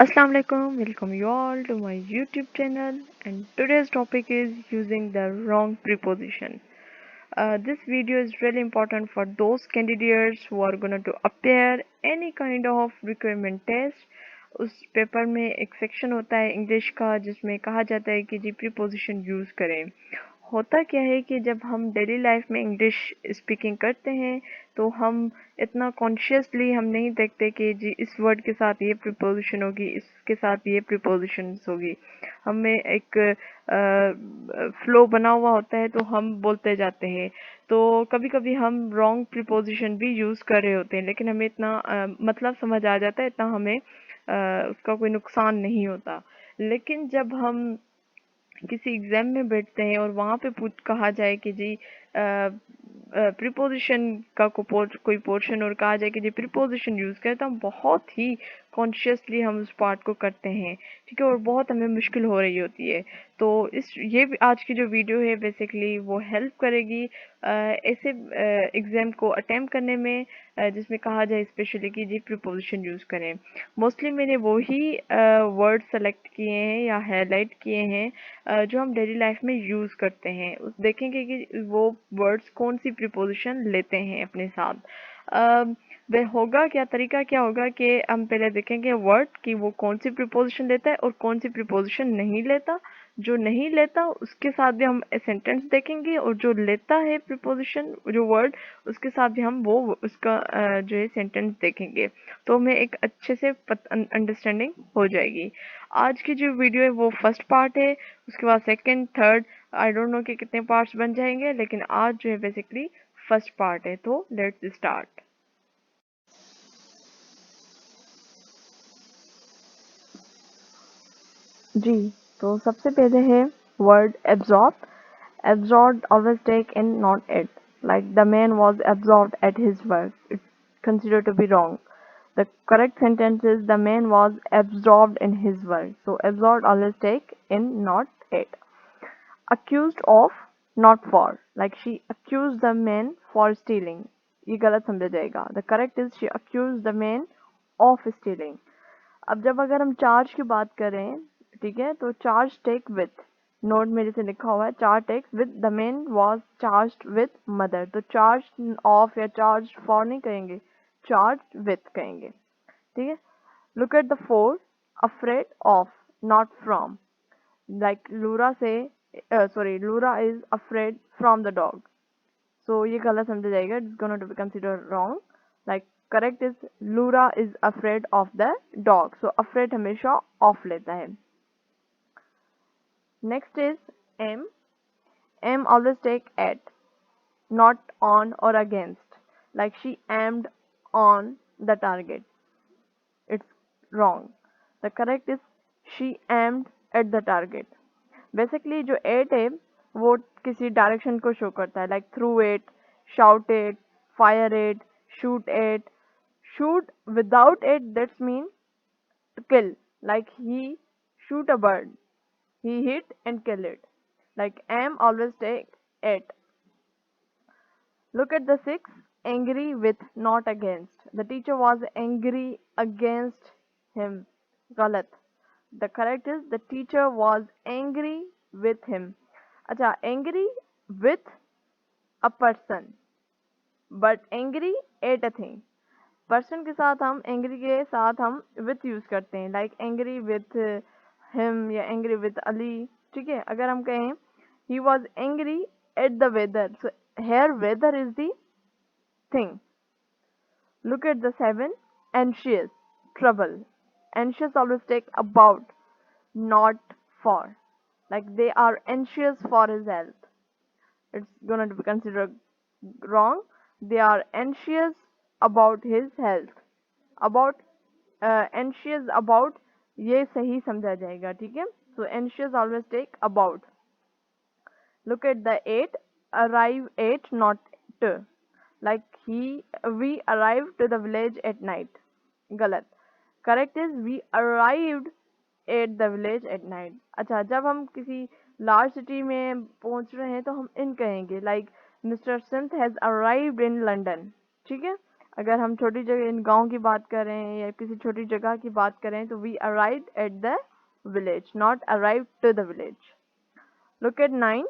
Assalamu alaikum, welcome you all to my YouTube channel, and today's topic is using the wrong preposition. This video is really important for those candidates who are going to appear any kind of requirement test. उस paper में एक section होता है English का जिसमें कहा जाता है कि जी प्रीपोजिशन यूज़ करें। होता क्या है कि जब हम डेली लाइफ में इंग्लिश स्पीकिंग करते हैं तो हम इतना कॉन्शियसली हम नहीं देखते कि जी इस वर्ड के साथ ये प्रीपोजिशन होगी, इसके साथ ये प्रीपोजिशंस होगी। हमें एक फ्लो बना हुआ होता है तो हम बोलते जाते हैं। तो कभी कभी हम रॉन्ग प्रीपोजिशन भी यूज़ कर रहे होते हैं, लेकिन हमें इतना मतलब समझ आ जाता है, इतना हमें उसका कोई नुकसान नहीं होता। लेकिन जब हम किसी एग्जाम में बैठते हैं और वहाँ पे पूछ कहा जाए कि जी प्रीपोजिशन का कोई पोर्शन और कहा जाए कि जी प्रीपोजिशन यूज़ करें, तो हम बहुत ही कॉन्शियसली हम उस पार्ट को करते हैं, ठीक है, और बहुत हमें मुश्किल हो रही होती है। तो आज की जो वीडियो है बेसिकली वो हेल्प करेगी ऐसे एग्जाम को अटेम्प्ट करने में, जिसमें कहा जाए स्पेशली कि जी प्रीपोजिशन यूज़ करें। मोस्टली मैंने वही वर्ड सेलेक्ट किए हैं या हाईलाइट किए हैं जो हम डेली लाइफ में यूज़ करते हैं। देखेंगे कि वो वर्ड्स कौन सी प्रीपोजिशन लेते हैं अपने साथ। वह होगा क्या, तरीका क्या होगा कि हम पहले देखेंगे वर्ड कि वो कौन सी प्रीपोजिशन लेता है और कौन सी प्रीपोजिशन नहीं लेता। जो नहीं लेता उसके साथ भी हम सेंटेंस देखेंगे, और जो लेता है प्रीपोजिशन जो वर्ड, उसके साथ भी हम वो उसका जो है सेंटेंस देखेंगे। तो हमें एक अच्छे से अंडरस्टैंडिंग हो जाएगी। आज की जो वीडियो है वो फर्स्ट पार्ट है, उसके बाद second, third, I don't know कि कितने पार्ट्स बन जाएंगे, लेकिन आज जो है बेसिकली फर्स्ट पार्ट है। तो लेट्स स्टार्ट। जी, तो सबसे पहले है word absorb. Absorbed always take in, not it. Like the man was absorbed at his work. It's considered to be wrong. The correct sentence is the man was absorbed in his work. So absorbed always take in, not it. Accused of, not for. Like she accused the man for stealing. ये गलत समझा जाएगा। The correct is she accused the man of stealing. अब जब अगर हम charge की बात करें, ठीक है, तो चार्ज टेक विथ, नोट मेरे से लिखा हुआ है, charge take with the man was charge with mother. तो चार्ज ऑफ या चार्ज फॉर नहीं कहेंगे, चार्ज विथ कहेंगे, ठीक है। Look at the four, afraid of, not from. Like Laura से, sorry, Laura is afraid from the dog. So ये गलत समझा जाएगा, it's gonna to be consider wrong. Like correct is Laura is afraid of the dog. So afraid हमेशा of लेता है। Next is aim. Aim always take at, not on or against. Like she aimed on the target. It's wrong. The correct is she aimed at the target. Basically जो at है वो किसी direction को show करता है, like throw at, shout at, fire at, shoot at. Shoot without at, that's mean to kill. Like he shoot a bird, he hit and kill it. Like am always take it. Look at the six, angry with, not against. The teacher was angry against him. Galat. The correct is the teacher was angry with him. अच्छा, angry with a person, but angry at a thing. Person के साथ हम angry के साथ हम with यूज करते हैं, लाइक एंग्री विथ हिम या एंग्री विथ अली, ठीक है। अगर हम कहें he was angry at the weather, so here weather is the thing. Look at the seven, anxious, trouble. Anxious always take about, not for. Like they are anxious for his health. It's gonna be considered wrong. They are anxious about his health. About anxious about, ये सही समझा जाएगा, ठीक है। So anxious always take about. Look at the eight, arrive at, not to. Like we arrived to the village at night. गलत। Correct is we arrived at the village at night. अच्छा, जब हम किसी लार्ज सिटी में पहुंच रहे हैं तो हम इन कहेंगे, like mister synth has arrived in London, ठीक है। अगर हम छोटी जगह गांव की बात करें या किसी छोटी जगह की बात करें तो we arrive at the village, not arrive to the village. Look at 9.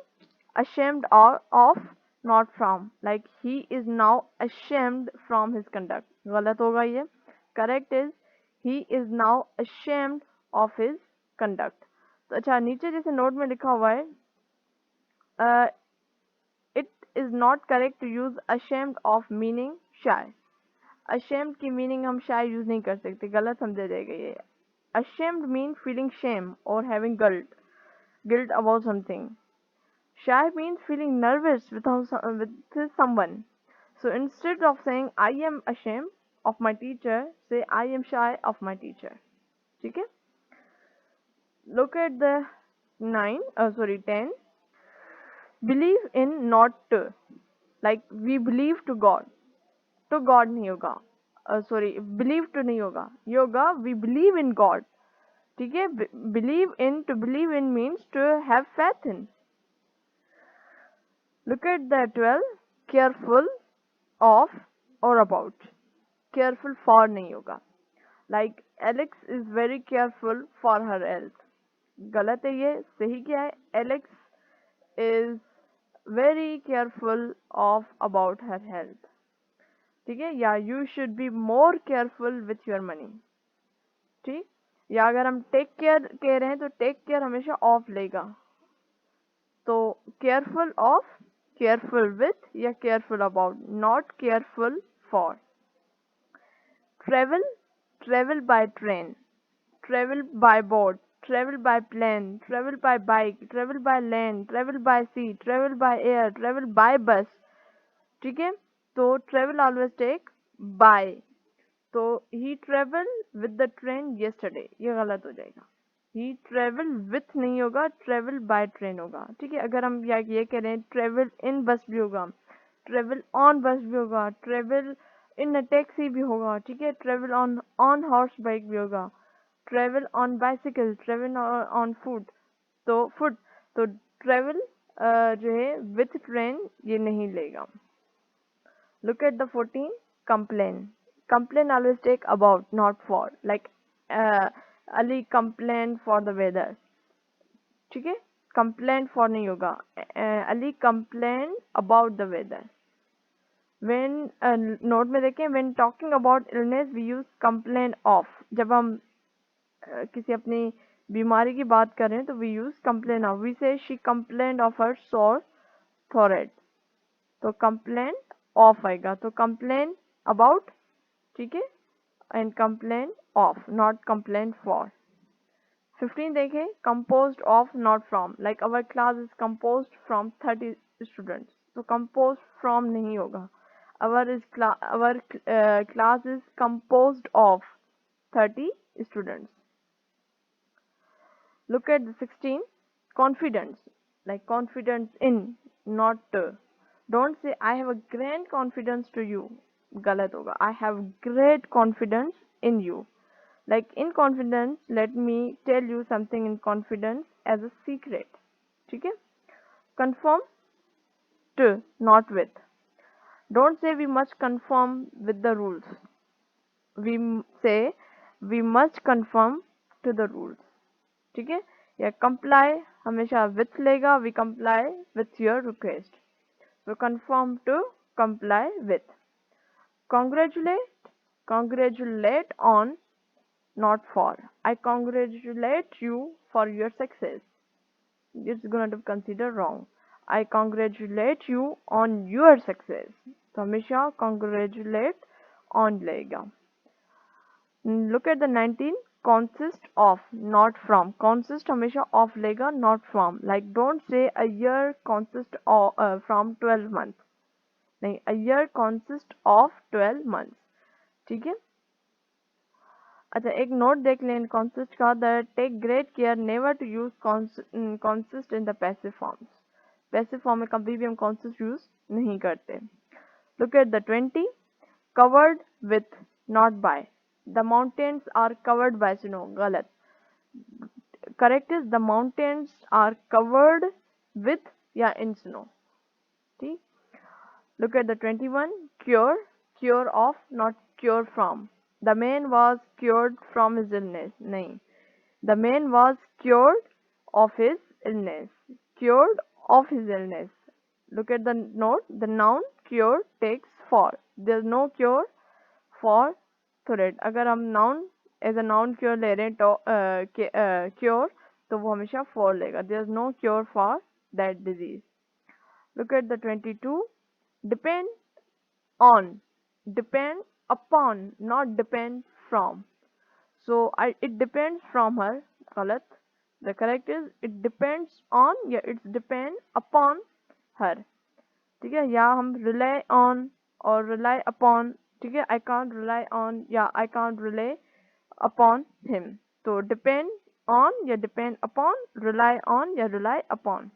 Ashamed of, not from. Like he is now ashamed from his conduct. गलत होगा ये. Correct is he is now ashamed of his conduct. तो अच्छा, नीचे जैसे note में लिखा हुआ है, it is not correct to use ashamed of meaning shy. Ashamed की meaning हम shy use नहीं कर सकते, गलत समझा जाएगा ये. Ashamed mean feeling shame or having guilt about something. Shy means feeling nervous with someone. So instead of saying I am ashamed of my teacher, say I am shy of my teacher. ठीक है? Look at the 10. Believe in, not to. Like we believe to God. To God नहीं होगा. Believe to नहीं होगा. ये होगा we believe in God. ठीक है? Believe in, to believe in means to have faith in. Look at the 12. Careful of or about. Careful for नहीं होगा. Like Alex is very careful for her health. गलत है ये. सही क्या है? Alex is very careful of about her health. ठीक है? या you should be more careful with your money. ठीक? या अगर हम टेक केयर कह रहे हैं तो टेक केयर हमेशा ऑफ लेगा. तो केयरफुल ऑफ, केयरफुल विथ या careful about, not careful for. Travel, travel by train, travel by boat, travel by plane, travel by bike, travel by land, travel by sea, travel by air, travel by bus. ठीक है? तो travel always take by. तो he travel with the train yesterday, ये गलत हो जाएगा. he travel with नहीं होगा, travel by train होगा. ठीक है? अगर हम ये कह रहे हैं travel in बस भी होगा, travel on बस भी होगा, travel in a taxi भी होगा. ठीक है? travel on horse bike भी होगा, travel on bicycle, travel on foot. तो foot, तो travel जो है with train ये नहीं लेगा. Look at the 14. Complain. Complain always take about, not for. Like Ali complained for the weather. ठीक है? Complain for नहीं होगा. Ali complained about the weather. When note में देखें, when talking about illness we use complain of. जब हम किसी अपनी बीमारी की बात कर रहे हैं तो we use complain of. We say she complained of her sore throat. तो complain ऑफ आएगा. तो complain about, ठीक है, and complain of, not complain for. 15 देखें, composed of not from. Like our class is composed from 30 students. तो composed from नहीं होगा. Our class is composed of 30 students. Look at the 16. Confidence. Like confidence in, not to. Don't say I have a great confidence to you. गलत होगा. I have great confidence in you. Like in confidence, let me tell you something in confidence as a secret. ठीक है? Conform to, not with. Don't say we must conform with the rules. We say we must conform to the rules. ठीक है? या comply हमेशा with लेगा. We comply with your request. So conform to, comply with. Congratulate, congratulate on, not for. I congratulate you for your success. It's gonna to consider wrong. I congratulate you on your success. तो हमेशा congratulate on लेगा. Look at the 19. Consist of, not from. Consist हमेशा of लेगा, not from. Like don't say a year consists of from 12 months. नहीं, a year consists of 12 months. ठीक है? अच्छा, एक नोट देख लें consist का. that take great care never to use consist in the passive forms. passive form में कभी भी हम consist use नहीं करते. Look at the 20. Covered with, not by. The mountains are covered by snow. गलत. Correct is the mountains are covered with या in snow. ठीक? Look at the 21. Cure, cure of, not cure from. The man was cured from his illness. नहीं. The man was cured of his illness. Cured of his illness. Look at the note. The noun cure takes for. There's no cure for thread. अगर हम noun as a noun cure ले रहे हैं तो cure तो वो हमेशा for लेगा. There's no cure for that disease. Look at the 22. Depend on, depend upon, not depend from. So it depends from her. गलत. The correct is it depends on या it's depend upon her. ठीक है, या हम rely on और rely upon. ठीक है, I can't rely on या I can't rely upon him. तो depend on या depend upon, rely on या rely upon.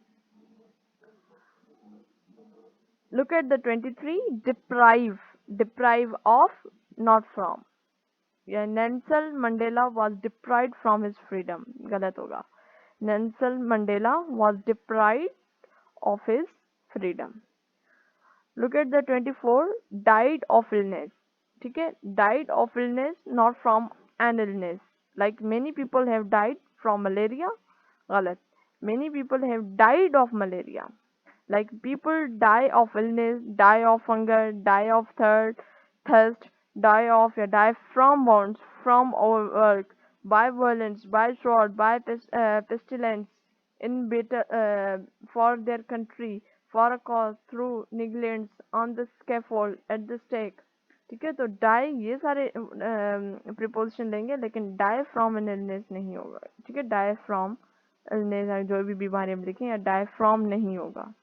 Look at the 23. Deprive, deprive of, not from. Yeah, Nelson Mandela was deprived from his freedom. गलत होगा. Nelson Mandela was deprived of his freedom. Look at the 24. Died of illness. ठीक है, died of illness, not from an illness. Like many people have died from malaria. गलत. Many people have died of malaria. Like people die of illness, die of hunger, die of thirst, die of या die from bonds, from overwork, by violence, by sword, by pestilence, in bitter for their country, for a cause, through negligence, on the scaffold, at the stake. ठीक है, तो die ये सारे preposition लेंगे, लेकिन die from an illness नहीं होगा. ठीक है, die from illness जो भी बीमारी में लिखें या die from नहीं होगा.